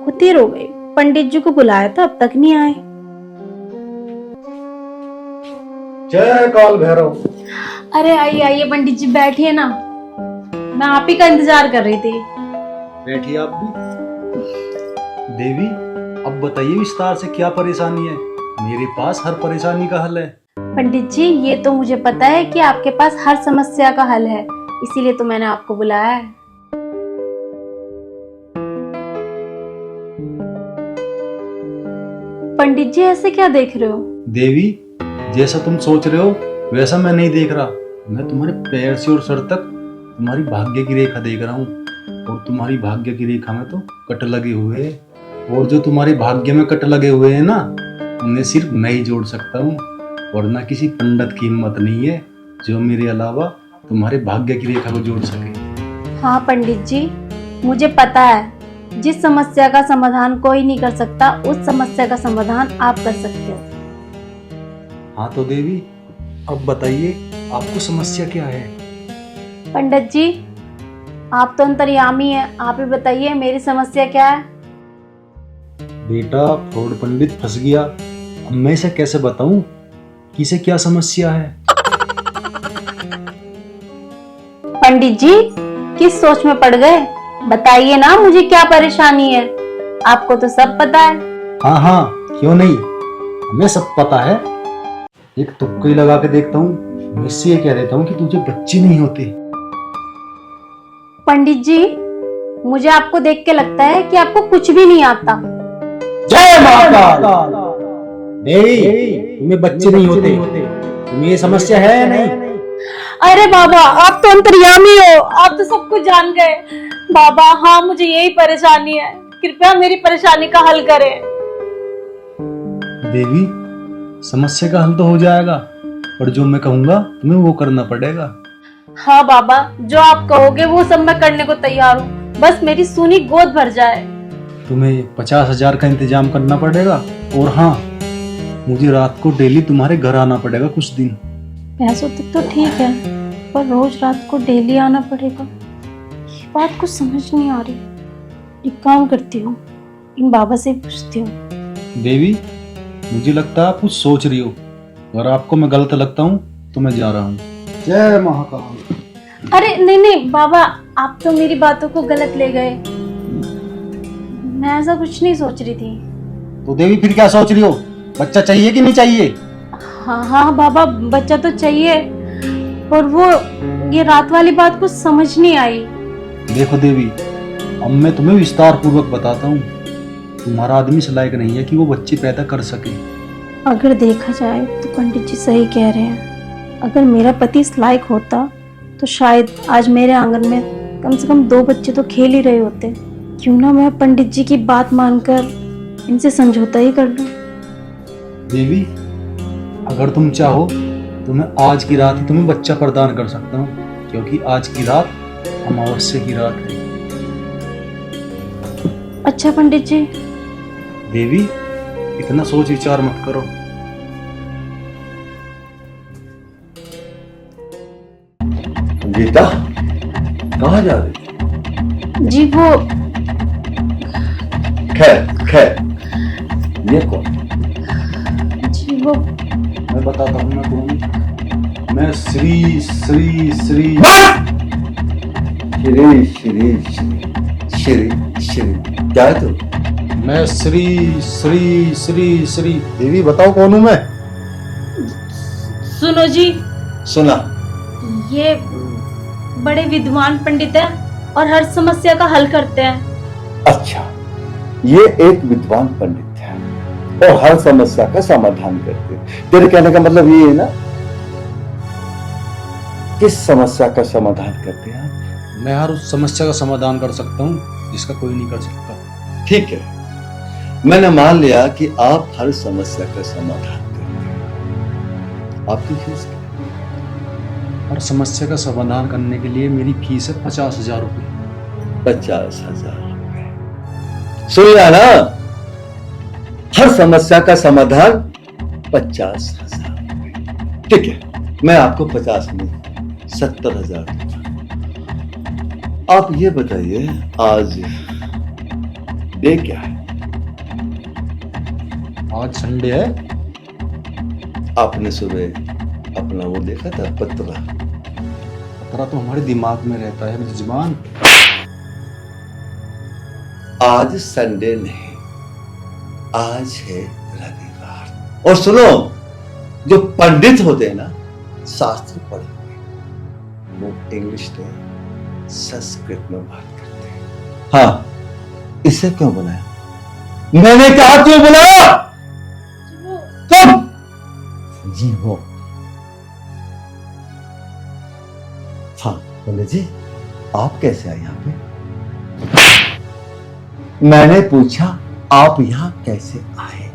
बहुत देर हो गई, पंडित जी को बुलाया था, अब तक नहीं आए। जय काल भैरव। अरे आइए आइए पंडित जी, बैठिए ना, मैं आप ही का इंतजार कर रही थी। बैठिए आप भी। देवी, अब बताइए विस्तार से क्या परेशानी है। मेरे पास हर परेशानी का हल है। पंडित जी, ये तो मुझे पता है कि आपके पास हर समस्या का हल है, इसीलिए तो मैंने आपको बुलाया है। पंडित जी, ऐसे क्या देख रहे हो? देवी, जैसा तुम सोच रहे हो वैसा मैं नहीं देख रहा। मैं तुम्हारे पैर से और सर तक तुम्हारी भाग्य की रेखा देख रहा हूँ, और तुम्हारी भाग्य की रेखा में तो कट लगे हुए हैं, और जो तुम्हारे भाग्य में कट लगे हुए हैं ना, उन्हें सिर्फ मैं ही जोड़ सकता हूँ, वरना किसी पंडित की हिम्मत नहीं है जो मेरे अलावा तुम्हारे भाग्य की रेखा को जोड़ सके। हाँ पंडित जी, मुझे पता है, जिस समस्या का समाधान कोई नहीं कर सकता, उस समस्या का समाधान आप कर सकते हो। हाँ तो देवी, अब बताइए आपको समस्या क्या है। पंडित जी, आप तो अंतर्यामी हैं, आप ही बताइए मेरी समस्या क्या है। बेटा, फ्रॉड पंडित फंस गया। अब मैं इसे कैसे बताऊं कि इसे क्या समस्या है। पंडित जी, किस सोच में पड़ गए? बताइए ना, मुझे क्या परेशानी है, आपको तो सब पता है। हाँ हाँ, क्यों नहीं, हमें सब पता है। एक तुक्का ही लगा के देखता हूँ, मैं इससे ये कह देता हूँ कि तुझे बच्चे नहीं होते। पंडित जी, मुझे आपको देख के लगता है कि आपको कुछ भी नहीं आता। जय महाकाल। देवी, तुम्हें बच्चे नहीं होते, तुम्हें ये समस्या है या नहीं? अरे बाबा, आप तो अंतर्यामी हो, आप तो सब कुछ जान गए। बाबा, हाँ मुझे यही परेशानी है, कृपया मेरी परेशानी का हल करें। देवी, समस्या का हल तो हो जाएगा, पर जो मैं कहूंगा तुम्हें वो करना पड़ेगा। हाँ बाबा, जो आप कहोगे वो सब मैं करने को तैयार हूँ, बस मेरी सूनी गोद भर जाए। तुम्हें 50,000 का इंतजाम करना पड़ेगा, और हाँ, मुझे रात को डेली तुम्हारे घर आना पड़ेगा कुछ दिन। पैसों तक तो ठीक है, पर रोज रात को डेली आना पड़ेगा, ये बात कुछ समझ नहीं आ रही। एक काम करती हूँ, इन बाबा से पूछती हूँ। देवी, मुझे लगता है आप कुछ सोच रही हो, अगर आपको मैं गलत लगता हूँ तो मैं जा रहा हूँ। जय महाकाल। अरे नहीं नहीं बाबा, आप तो मेरी बातों को गलत ले गए, मैं ऐसा कुछ नहीं सोच रही थी। तो देवी, फिर क्या सोच रही हो? बच्चा चाहिए कि नहीं चाहिए? हाँ हाँ बाबा, बच्चा तो चाहिए, पर वो ये रात वाली बात कुछ समझ नहीं आई। देखो देवी, अब मैं तुम्हें विस्तार पूर्वक बताता हूँ। तुम्हारा आदमी इस लायक नहीं है कि वो बच्चे पैदा कर सके। अगर देखा जाए तो पंडित जी सही कह रहे हैं, अगर मेरा पति इस लायक होता तो शायद आज मेरे आंगन में कम से कम 2 बच्चे तो खेल ही रहे होते। क्यों ना मैं पंडित जी की बात मानकर इनसे समझौता ही कर लूं। देवी, अगर तुम चाहो तो मैं आज की रात ही तुम्हें बच्चा प्रदान कर सकता हूँ, क्योंकि आज की रात अमावस्या की रात है। अच्छा पंडित जी। देवी, इतना सोच विचार मत करो। गीता, कहाँ जा रही? जी वो खैर खैर, ये कौन? जी वो मैं बताता हूँ मैं कौन। मैं श्री श्री श्री श्री श्री श्री श्री श्री क्या है तू? मैं श्री श्री श्री श्री। देवी, बताओ कौन हूँ मैं? सुनो जी, सुना? ये बड़े विद्वान पंडित हैं और हर समस्या का हल करते हैं। अच्छा, ये एक विद्वान पंडित है और हर समस्या का समाधान करते हैं। तेरे कहने का मतलब ये है ना? किस समस्या का समाधान करते हैं आप? मैं हर उस समस्या का समाधान कर सकता हूँ जिसका कोई नहीं कर सकता। ठीक है, मैंने मान लिया कि आप हर समस्या का समाधान करते हैं। आपकी फीस क्या? हर समस्या का समाधान करने के लिए मेरी फीस है 50,000 रुपये। 50,000 रुपए। सुन लिया ना? हर समस्या का समाधान 50,000 रुपए। ठीक है, मैं आपको 50 में 70,000 दूंगा। आप ये बताइए, आज डे क्या है? आज संडे है। आपने सुबह अपना वो देखा था पत्रा? पतरा तो हमारे दिमाग में रहता है मेजबान। आज संडे नहीं, आज है रविवार। और सुनो, जो पंडित होते हैं ना, शास्त्र पढ़े हुए, वो इंग्लिश में संस्कृत में बात करते हैं। हाँ, इसे क्यों बुलाया? मैंने कहा क्यों बुलाया? तुम जी हो। हाँ बोले जी, आप कैसे आए यहां पे? मैंने पूछा आप यहां कैसे आए?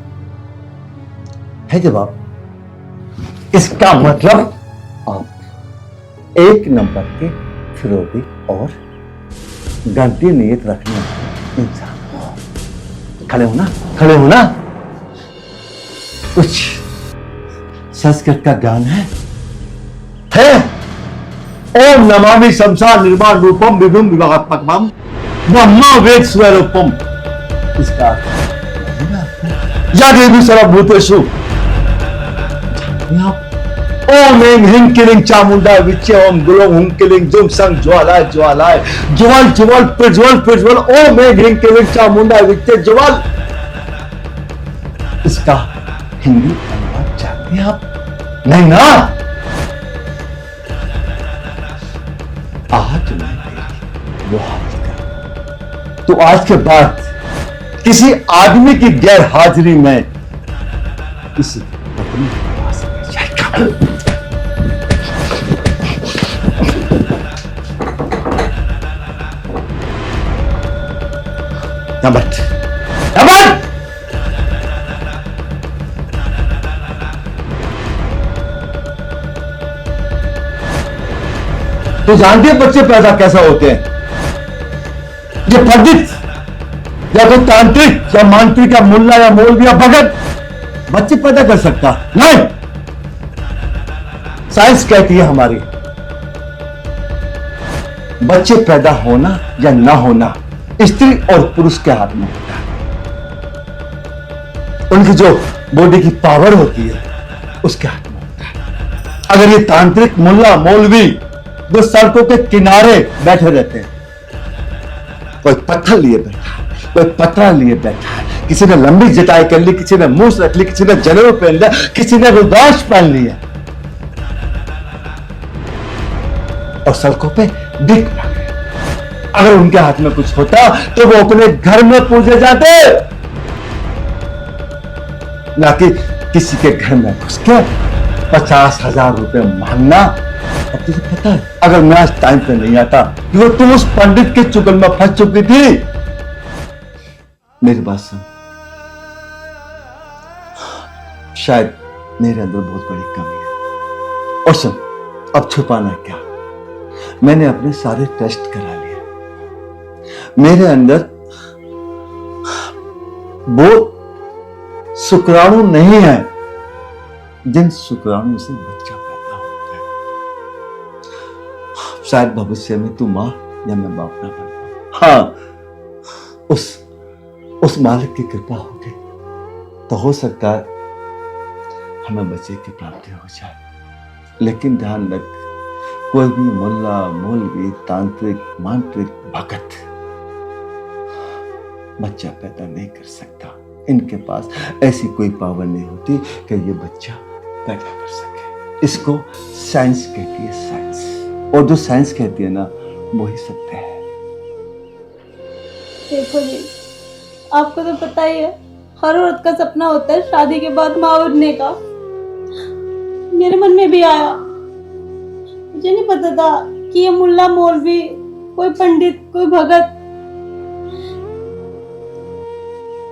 है जवाब। इसका मतलब आप एक नंबर के फिरोगी और गंदी नीयत रखने वाले इंसान हो। खड़े हो ना, खड़े हो ना। कुछ संस्कृत का ज्ञान है? ओम नमामि संसार निर्माण रूपम विभुम विभागात्मकम ब्रह्मा वेद स्वरूपम। इसका या देवी सर्वभूतेषु। ओम ऐं ह्रीं क्लीं चामुंडा विच्चे ओम गुलों हुं क्लीं जुम संग ज्वालाय ज्वालाय ज्वल ज्वल प्रज्वल प्रज्वल। ओम ऐं ह्रीं क्लीं चामुंडा विच्चे ज्वल। इसका हिंदी अनुवाद जानते हैं आप? नहीं ना। आज मैं तेरी वो हाजिर कर, तो आज के बाद किसी आदमी की गैर हाजिरी में किसी पत्नी के पास नहीं जाएगा। नंबर तो जानते हैं बच्चे पैदा कैसा होते हैं? ये पंडित या कोई तांत्रिक या मांत्रिक या मुल्ला या मौलवी या भगत बच्चे पैदा कर सकता नहीं। साइंस कहती है हमारी, बच्चे पैदा होना या ना होना स्त्री और पुरुष के हाथ में होता है। उनकी जो बॉडी की पावर होती है उसके हाथ में होता है। अगर ये तांत्रिक मुल्ला मौलवी जो सड़कों के किनारे बैठे रहते हैं, कोई पत्थर लिए बैठा, कोई पतरा लिए बैठा, किसी ने लंबी जटाई कर ली, किसी ने मूछ रख ली, किसी ने जनेऊ पहन लिया, किसी ने रुद्राक्ष पहन लिया और सड़कों पे दिख रहे। अगर उनके हाथ में कुछ होता तो वो अपने घर में पूजे जाते, ना कि किसी के घर में घुस के 50,000 रुपए मांगना। अब तुझे पता है, अगर मैं आज टाइम पे नहीं आता तो तुम उस पंडित के चुगल में फंस चुकी थी। मेरी बात सुन, शायद मेरे अंदर बहुत बड़ी कमी है। और सुन, अब छुपाना क्या, मैंने अपने सारे टेस्ट करा लिए। मेरे अंदर वो शुक्राणु नहीं है जिन शुक्राणु से बच्चा पैदा होता है। शायद भविष्य में तू मां या मैं बाप ना बन पाऊं। हाँ, उस मालिक की कृपा होगी तो हो सकता है हमें बच्चे की प्राप्ति हो जाए। लेकिन ध्यान रख, कोई भी मुल्ला मौलवी तांत्रिक मांत्रिक भगत बच्चा पैदा नहीं कर सकता। इनके पास ऐसी कोई पावर नहीं होती कि ये बच्चा पैदा कर सके। इसको साइंस कहती है, साइंस। और जो साइंस कहती है ना, वही सत्य है। देखो जी, आपको तो पता ही है, हर औरत का सपना होता है शादी के बाद माँ बनने का। मेरे मन में भी आया, मुझे नहीं पता था कि ये मुल्ला मौलवी, कोई पंडित, कोई भगत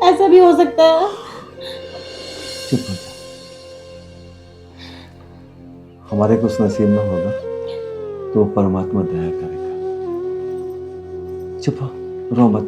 ऐसा भी हो सकता है। चुप हो जा। हमारे कुछ नसीब में होगा तो परमात्मा दया करेगा। चुप हो, रो मत।